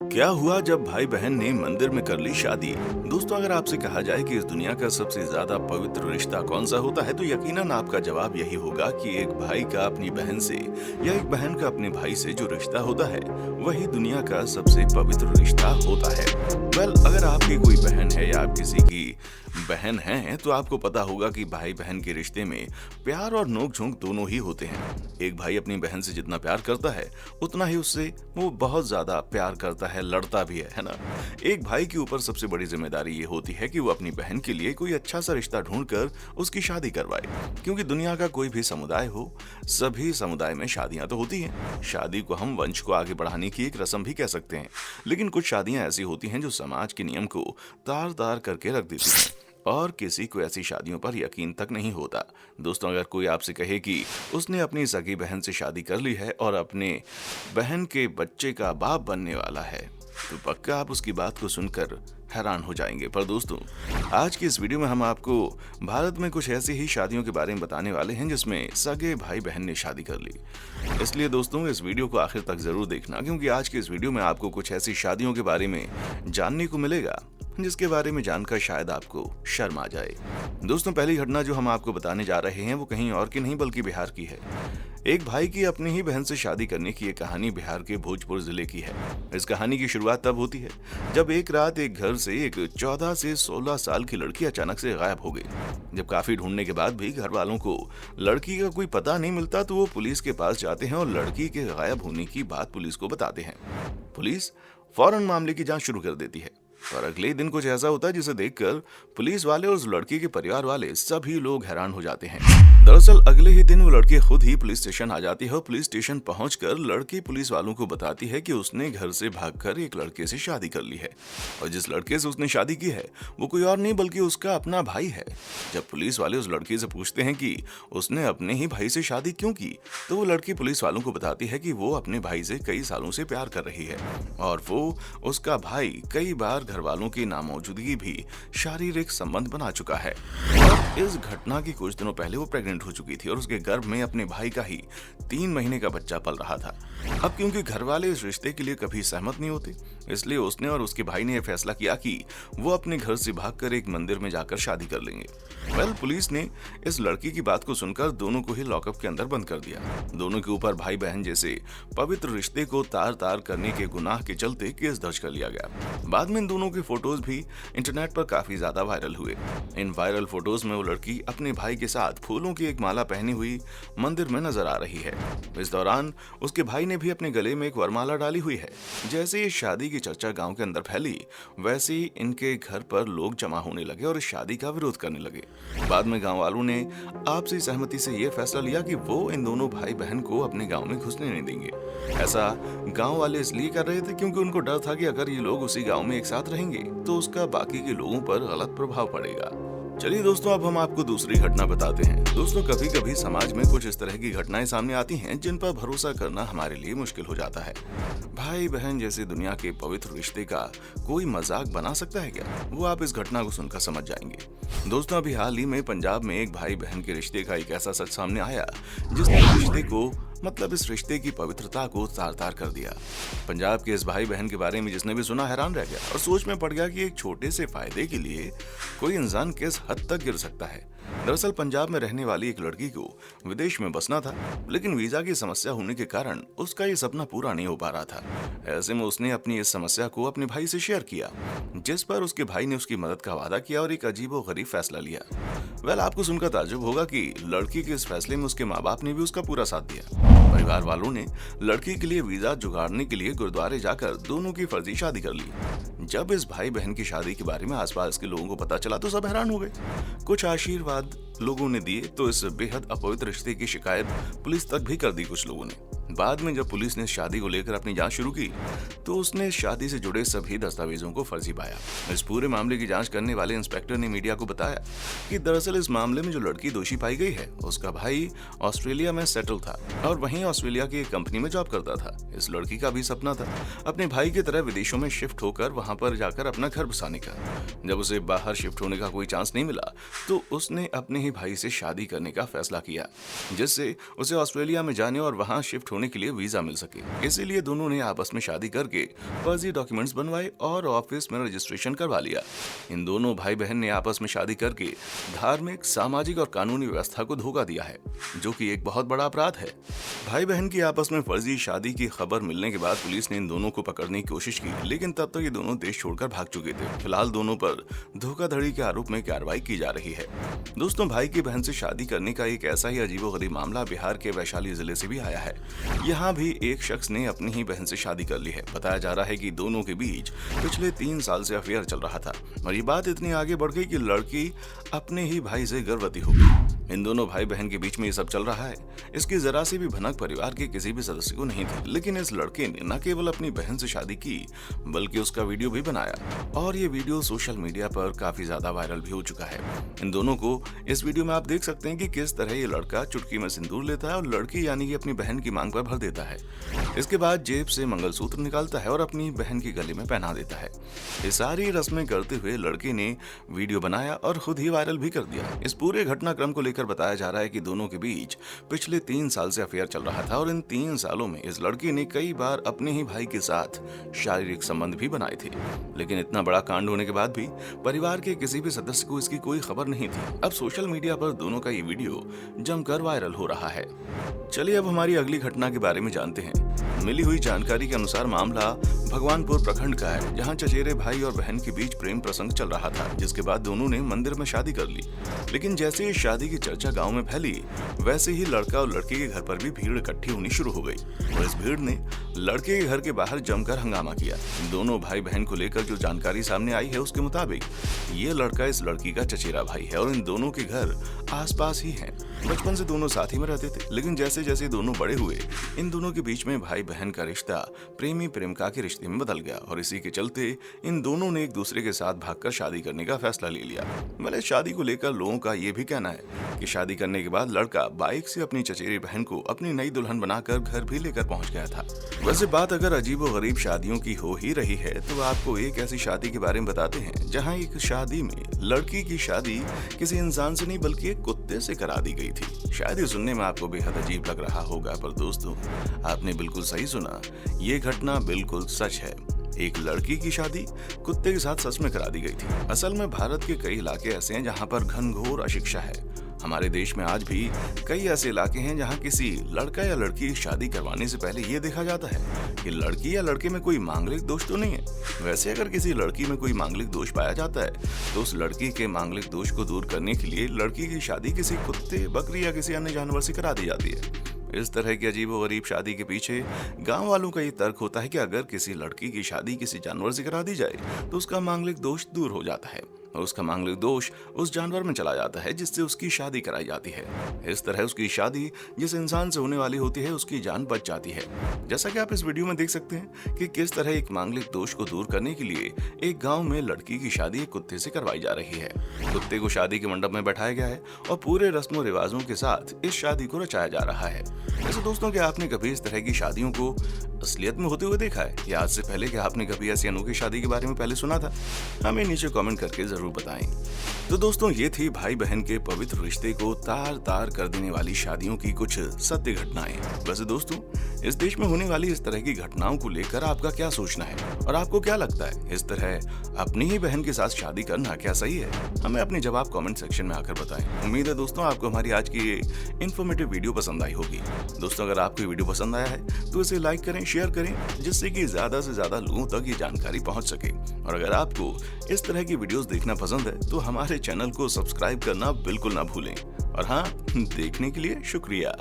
क्या हुआ जब भाई बहन ने मंदिर में कर ली शादी। दोस्तों, अगर आपसे कहा जाए कि इस दुनिया का सबसे ज्यादा पवित्र रिश्ता कौन सा होता है तो यकीनन आपका जवाब यही होगा कि एक भाई का अपनी बहन से या एक बहन का अपने भाई से जो रिश्ता होता है वही दुनिया का सबसे पवित्र रिश्ता होता है। अगर आपकी कोई बहन है या आप किसी की बहन हैं तो आपको पता होगा कि भाई बहन के रिश्ते में प्यार और नोक झोंक दोनों ही होते हैं। एक भाई अपनी बहन से जितना प्यार करता है उतना ही उससे वो बहुत ज्यादा प्यार करता है, लड़ता भी है ना। एक भाई के ऊपर सबसे बड़ी जिम्मेदारी ये होती है कि वो अपनी बहन के लिए कोई अच्छा सा रिश्ता ढूंढकर उसकी शादी करवाए, क्योंकि दुनिया का कोई भी समुदाय हो, सभी समुदाय में शादियां तो होती हैं। शादी को हम वंश को आगे बढ़ाने की एक रस्म भी कह सकते हैं, लेकिन कुछ शादियां ऐसी होती हैं जो समाज के नियम को तार तार करके रख देती हैं और किसी को ऐसी शादियों पर यकीन तक नहीं होता। दोस्तों, अगर कोई आपसे कहे कि उसने अपनी सगी बहन से शादी कर ली है और अपने बहन के बच्चे का बाप बनने वाला है तो पक्का आप उसकी बात को सुनकर हैरान हो जाएंगे। पर दोस्तों, आज की इस वीडियो में हम आपको भारत में कुछ ऐसी ही शादियों के बारे में बताने वाले हैं जिसमें सगे भाई बहन ने शादी कर ली। इसलिए दोस्तों, इस वीडियो को आखिर तक जरूर देखना, क्योंकि आज की इस वीडियो में आपको कुछ ऐसी शादियों के बारे में जानने को मिलेगा जिसके बारे में जानकर शायद आपको शर्म आ जाए। दोस्तों, पहली घटना जो हम आपको बताने जा रहे हैं वो कहीं और की नहीं बल्कि बिहार की है। एक भाई की अपनी ही बहन से शादी करने की ये कहानी बिहार के भोजपुर जिले की है। इस कहानी की शुरुआत तब होती है जब एक रात एक घर से एक 14 से 16 साल की लड़की अचानक से गायब हो गई। जब काफी ढूंढने के बाद भी घर वालों को लड़की का कोई पता नहीं मिलता तो वो पुलिस के पास जाते हैं और लड़की के गायब होने की बात पुलिस को बताते हैं। पुलिस फौरन मामले की जांच शुरू कर देती है, पर अगले दिन कुछ ऐसा होता है जिसे देखकर पुलिस वाले और उस लड़की के परिवार वाले सभी लोग हैरान हो जाते हैं। दरअसल अगले ही दिन वो लड़की खुद ही पुलिस स्टेशन आ जाती है और पुलिस स्टेशन पहुंचकर लड़की पुलिस वालों को बताती है कि उसने घर से भागकर एक लड़के से शादी कर ली है और जिस लड़के से उसने शादी की है वो कोई और नहीं बल्कि उसका अपना भाई है। जब पुलिस वाले उस लड़की से पूछते हैं कि उसने अपने ही भाई से शादी क्यों की, तो वो लड़की पुलिस वालों को बताती है कि वो अपने भाई से कई सालों से प्यार कर रही है और वो उसका भाई कई बार घर वालों की नामौजूदगी भी शारीरिक संबंध बना चुका है। और इस घटना की कुछ दिनों पहले वो प्रेग्नेंट हो चुकी थी और उसके गर्भ में अपने भाई का ही 3 महीने का बच्चा पल रहा था। अब क्योंकि घर वाले इस रिश्ते के लिए कभी सहमत नहीं होते, इसलिए उसने और उसके भाई ने यह फैसला किया कि वो अपने घर से भागकर एक मंदिर में जाकर शादी कर लेंगे। पुलिस ने इस लड़की की बात को सुनकर दोनों को ही लॉकअप के अंदर बंद कर दिया। दोनों के ऊपर भाई बहन जैसे पवित्र रिश्ते को तार तार करने के गुनाह के चलते केस दर्ज कर लिया गया। बाद में इन दोनों के फोटोज भी इंटरनेट पर काफी ज्यादा वायरल हुए। इन वायरल फोटोज में वो लड़की अपने भाई के साथ फूलों की एक माला पहनी हुई मंदिर में नजर आ रही है। इस दौरान उसके भाई ने भी अपने गले में एक वरमाला डाली हुई है। जैसे ये शादी की चर्चा गांव के अंदर फैली, वैसे ही इनके घर पर लोग जमा होने लगे और इस शादी का विरोध करने लगे। बाद में गांव वालों ने आपसी सहमति से यह फैसला लिया कि वो इन दोनों भाई बहन को अपने गांव में घुसने नहीं देंगे। ऐसा गांव वाले इसलिए कर रहे थे क्योंकि उनको डर था कि अगर ये लोग उसी गांव में एक साथ रहेंगे तो उसका बाकी के लोगों पर गलत प्रभाव पड़ेगा। चलिए दोस्तों, अब हम आपको दूसरी घटना बताते हैं। दोस्तों, कभी कभी समाज में कुछ इस तरह की घटनाएं सामने आती हैं जिन पर भरोसा करना हमारे लिए मुश्किल हो जाता है। भाई बहन जैसे दुनिया के पवित्र रिश्ते का कोई मजाक बना सकता है क्या? वो आप इस घटना को सुनकर समझ जाएंगे। दोस्तों, अभी हाल ही में पंजाब में एक भाई बहन के रिश्ते का एक ऐसा सच सामने आया जिसने रिश्ते को इस रिश्ते की पवित्रता को तार तार कर दिया। पंजाब के इस भाई बहन के बारे में जिसने भी सुना हैरान रह गया और सोच में पड़ गया कि एक छोटे से फायदे के लिए कोई इंसान किस हद तक गिर सकता है। दरअसल पंजाब में रहने वाली एक लड़की को विदेश में बसना था, लेकिन वीजा की समस्या होने के कारण उसका ये सपना पूरा नहीं हो पा रहा था। ऐसे में उसने अपनी इस समस्या को अपने भाई से शेयर किया, जिस पर उसके भाई ने उसकी मदद का वादा किया और एक अजीबोगरीब फैसला लिया। आपको सुनकर ताज्जुब होगा कि लड़की के इस फैसले में उसके माँ बाप ने भी उसका पूरा साथ दिया। परिवार वालों ने लड़की के लिए वीजा जुगाड़ने के लिए गुरुद्वारे जाकर दोनों की फर्जी शादी कर ली। जब इस भाई बहन की शादी के बारे में आसपास के लोगों को पता चला तो सब हैरान हो गए। कुछ आशीर्वाद लोगों ने दिए तो इस बेहद अपवित्र रिश्ते की शिकायत पुलिस तक भी कर दी कुछ लोगों ने। बाद में जब पुलिस ने शादी को लेकर अपनी जांच शुरू की तो उसने शादी से जुड़े सभी दस्तावेजों को फर्जी पाया। इस पूरे मामले की जांच करने वाले इंस्पेक्टर ने मीडिया को बताया कि दरअसल इस मामले में जो लड़की दोषी पाई गई है उसका भाई ऑस्ट्रेलिया में सेटल था और वहीं ऑस्ट्रेलिया की एक कंपनी में जॉब करता था। इस लड़की का भी सपना था अपने भाई की तरह विदेशों में शिफ्ट होकर वहां पर जाकर अपना घर बसाने का। जब उसे बाहर शिफ्ट होने का कोई चांस नहीं मिला तो उसने अपने ही भाई से शादी करने का फैसला किया, जिससे उसे ऑस्ट्रेलिया में जाने और वहां शिफ्ट होने के लिए वीजा मिल सके। इसीलिए दोनों ने आपस में शादी करके फर्जी डॉक्यूमेंट्स बनवाए और ऑफिस में रजिस्ट्रेशन करवा लिया। इन दोनों भाई बहन ने आपस में शादी करके धार्मिक, सामाजिक और कानूनी व्यवस्था को धोखा दिया है, जो कि एक बहुत बड़ा अपराध है। भाई बहन की आपस में फर्जी शादी की खबर मिलने के बाद पुलिस ने इन दोनों को पकड़ने की कोशिश की, लेकिन तब तक ये दोनों देश छोड़कर भाग चुके थे। फिलहाल दोनों पर धोखाधड़ी के आरोप में कार्रवाई की जा रही है। दोस्तों, भाई की बहन से शादी करने का एक ऐसा ही अजीबोगरीब मामला बिहार के वैशाली जिले से भी आया है। यहाँ भी एक शख्स ने अपनी ही बहन से शादी कर ली है। बताया जा रहा है कि दोनों के बीच पिछले 3 साल से अफेयर चल रहा था और ये बात इतनी आगे बढ़ गई कि लड़की अपने ही भाई से गर्भवती हो गई। इन दोनों भाई बहन के बीच में ये सब चल रहा है, इसकी जरा सी भी भनक परिवार के किसी भी सदस्य को नहीं थी। लेकिन इस लड़के ने न केवल अपनी बहन से शादी की, बल्कि उसका वीडियो भी बनाया और ये वीडियो सोशल मीडिया पर काफी ज्यादा वायरल भी हो चुका है। इन दोनों को इस वीडियो में आप देख सकते हैं कि किस तरह ये लड़का चुटकी में सिंदूर लेता है और लड़की यानी कि अपनी बहन की मांग पर भर देता है। इसके बाद जेब से मंगलसूत्र निकालता है और अपनी बहन की गले में पहना देता है। ये सारी रस्में करते हुए लड़के ने वीडियो बनाया और खुद ही वायरल भी कर दिया। इस पूरे घटनाक्रम को लेकर बताया जा रहा है कि दोनों के बीच पिछले 3 साल से अफेयर चल रहा था और इन 3 सालों में इस लड़की ने कई बार अपने ही भाई के साथ शारीरिक संबंध भी बनाए थे। लेकिन इतना बड़ा कांड होने के बाद भी परिवार के किसी भी सदस्य को इसकी कोई खबर नहीं थी। अब सोशल मीडिया पर दोनों का ये वीडियो जमकर वायरल हो रहा है। चलिए अब हमारी अगली घटना के बारे में जानते हैं। मिली हुई जानकारी के अनुसार मामला भगवानपुर प्रखंड का है, जहां चचेरे भाई और बहन के बीच प्रेम प्रसंग चल रहा था, जिसके बाद दोनों ने मंदिर में शादी कर ली। लेकिन जैसे ही शादी की चर्चा गांव में फैली, वैसे ही लड़का और लड़के के घर पर भी भीड़ इकट्ठी होनी शुरू हो गई और इस भीड़ ने लड़के के घर के बाहर जमकर हंगामा किया। दोनों भाई बहन को लेकर जो जानकारी सामने आई है उसके मुताबिक ये लड़का इस लड़की का चचेरा भाई है और इन दोनों के घर आसपास ही हैं। बचपन से दोनों साथ ही में रहते थे, लेकिन जैसे जैसे दोनों बड़े हुए, इन दोनों के बीच में भाई बहन का रिश्ता प्रेमी प्रेमिका के रिश्ते में बदल गया और इसी के चलते इन दोनों ने एक दूसरे के साथ भागकर शादी करने का फैसला ले लिया। भले शादी को लेकर लोगों का ये भी कहना है कि शादी करने के बाद लड़का बाइक से अपनी चचेरी बहन को अपनी नई दुल्हन बनाकर घर भी लेकर पहुंच गया था। वैसे बात अगर अजीबोगरीब शादियों की हो ही रही है तो आपको एक ऐसी शादी के बारे में बताते हैं जहां एक शादी में लड़की की शादी किसी इंसान से नहीं बल्कि एक कुत्ते से करा दी गई थी। शायद ये सुनने में आपको बेहद अजीब लग रहा होगा, पर दोस्तों आपने बिल्कुल सही सुना, ये घटना बिल्कुल सच है। एक लड़की की शादी कुत्ते के साथ सच में करा दी गई थी। असल में भारत के कई इलाके ऐसे हैं जहां पर घनघोर अशिक्षा है। हमारे देश में आज भी कई ऐसे इलाके हैं जहां किसी लड़का या लड़की की शादी करवाने से पहले ये देखा जाता है कि लड़की या लड़के में कोई मांगलिक दोष तो नहीं है। वैसे अगर किसी लड़की में कोई मांगलिक दोष पाया जाता है तो उस लड़की के मांगलिक दोष को दूर करने के लिए लड़की की शादी किसी कुत्ते, बकरी या किसी अन्य जानवर से करा दी जाती है। इस तरह की अजीबोगरीब शादी के पीछे गांव वालों का ये तर्क होता है कि अगर किसी लड़की की शादी किसी जानवर से करा दी जाए तो उसका मांगलिक दोष दूर हो जाता है और उसका मांगलिक दोष उस जानवर में चला जाता है जिससे उसकी शादी कराई जाती है। इस तरह उसकी शादी जिस इंसान से होने वाली होती है उसकी जान बच जाती है। जैसा कि आप इस वीडियो में देख सकते हैं कि किस तरह एक मांगलिक दोष को दूर करने के लिए एक गांव में लड़की की शादी एक कुत्ते से करवाई जा रही है। कुत्ते को शादी के मंडप में बैठाया गया है और पूरे रस्मों रिवाजों के साथ इस शादी को रचाया जा रहा है। वैसे दोस्तों, क्या आपने कभी इस तरह की शादियों को असलियत में होते हुए देखा है या आज से पहले क्या आपने कभी ऐसी अनोखी शादी के बारे में पहले सुना था? हमें नीचे कमेंट करके जरूर बताएं। तो दोस्तों, ये थी भाई बहन के पवित्र रिश्ते को तार तार कर देने वाली शादियों की कुछ सत्य घटनाएं। वैसे दोस्तों, इस देश में होने वाली इस तरह की घटनाओं को लेकर आपका क्या सोचना है और आपको क्या लगता है, इस तरह अपनी ही बहन के साथ शादी करना क्या सही है? हमें अपने जवाब कमेंट सेक्शन में आकर बताएं। उम्मीद है दोस्तों आपको हमारी आज की ये इन्फॉर्मेटिव वीडियो पसंद आई होगी। दोस्तों, अगर आपको ये वीडियो पसंद आया है तो इसे लाइक करें, शेयर करें, जिससे कि ज्यादा से ज्यादा लोगों तक ये जानकारी पहुंच सके। और अगर आपको इस तरह की वीडियोस देखना पसंद है तो हमारे चैनल को सब्सक्राइब करना बिल्कुल ना भूलें। और हाँ, देखने के लिए शुक्रिया।